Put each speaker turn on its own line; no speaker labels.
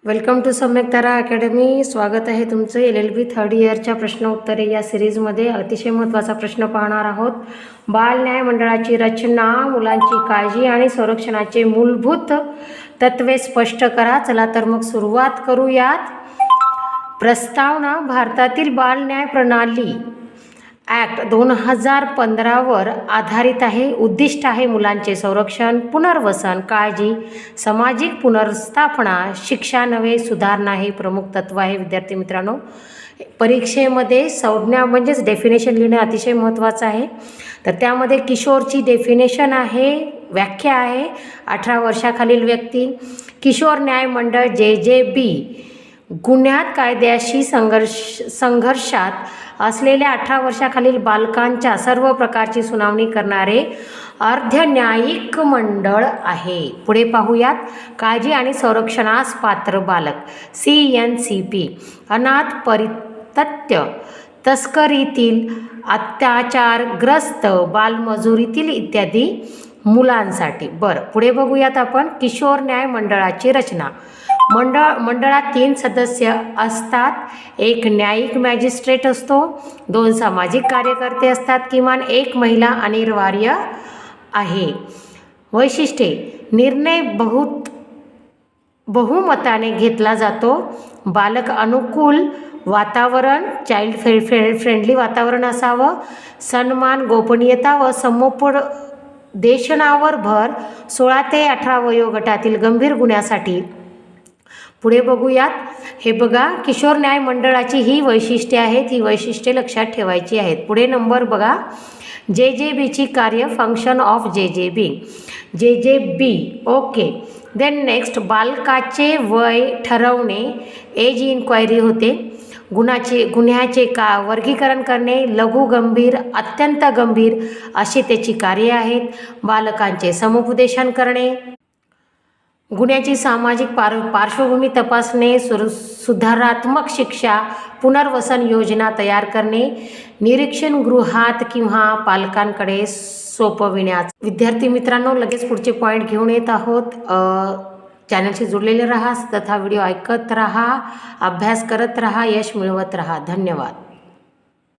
Welcome to सम्यक तारा academy. स्वागत आहे तुमचं LLB थर्ड इयरच्या प्रश्न उत्तरे या सिरीजमध्ये. अतिशय महत्त्वाचा प्रश्न पाहणार आहोत. बाल न्याय मंडळाची रचना, मुलांची काळजी आणि संरक्षणाचे मूलभूत तत्वे स्पष्ट करा. चला तर मग सुरुवात करूयात. प्रस्तावना: भारतातील बाल न्याय प्रणाली ॲक्ट 2015 वर आधारित आहे. उद्दिष्ट आहे मुलांचे संरक्षण, पुनर्वसन, काळजी, सामाजिक पुनर्स्थापना, शिक्षा नव्हे सुधारणा हे प्रमुख तत्व आहे. विद्यार्थी मित्रांनो, परीक्षेमध्ये संज्ञा म्हणजेच डेफिनेशन लिहिणं अतिशय महत्त्वाचं आहे. तर त्यामध्ये किशोरची डेफिनेशन आहे, व्याख्या आहे. 18 वर्षाखालील व्यक्ती. किशोर न्याय मंडळ JJB गुन्ह्यात कायद्याशी संघर्षात असलेल्या 18 वर्षाखालील बालकांच्या सर्व प्रकारची सुनावणी करणारे अर्धन्यायिक मंडळ आहे. पुढे पाहूयात. काळजी आणि संरक्षणास पात्र बालक CNCP. अनाथ, परित्यक्त, तस्करीतील, अत्याचारग्रस्त, बालमजुरीतील इत्यादी मुलांसाठी. बरं, पुढे बघूयात आपण. किशोर न्याय मंडळाची रचना. मंडळात 3 सदस्य असतात. 1 न्यायिक मॅजिस्ट्रेट असतो, 2 सामाजिक कार्यकर्ते असतात, किमान 1 महिला अनिवार्य आहे. वैशिष्ट्ये: निर्णय बहुमताने घेतला जातो. बालक अनुकूल वातावरण, चाइल्ड फ्रेंडली वातावरण असावं. सन्मान, गोपनीयता व समुपदेशनावर भर. 16 ते 18 वयोगटातील गंभीर गुन्ह्यासाठी. पुढे बघूयात. हे बघा, किशोर न्याय मंडळाची ही वैशिष्ट्ये आहेत. ही वैशिष्ट्ये लक्षात ठेवायची आहेत. पुढे नंबर बघा. JJBची कार्य, function of JJB. Okay. Then next, बालकाचे वय ठरवणे, एज इन्क्वायरी होते. गुन्ह्याचे वर्गीकरण करणे, लघु, गंभीर, अत्यंत गंभीर अशी त्याची कार्ये आहेत. बालकांचे समुपदेशन करणे, गुन्ह्याची सामाजिक पार्श्वभूमी तपासणे, सुधारात्मक शिक्षा, पुनर्वसन योजना तयार करणे, निरीक्षण गृहात किंवा पालकांकडे सोपविण्यास. विद्यार्थी मित्रांनो, लगेच पुढचे पॉईंट घेऊन येत आहोत. चॅनलशी जोडलेले राहा, तथा व्हिडिओ ऐकत राहा, अभ्यास करत राहा, यश मिळवत राहा. धन्यवाद.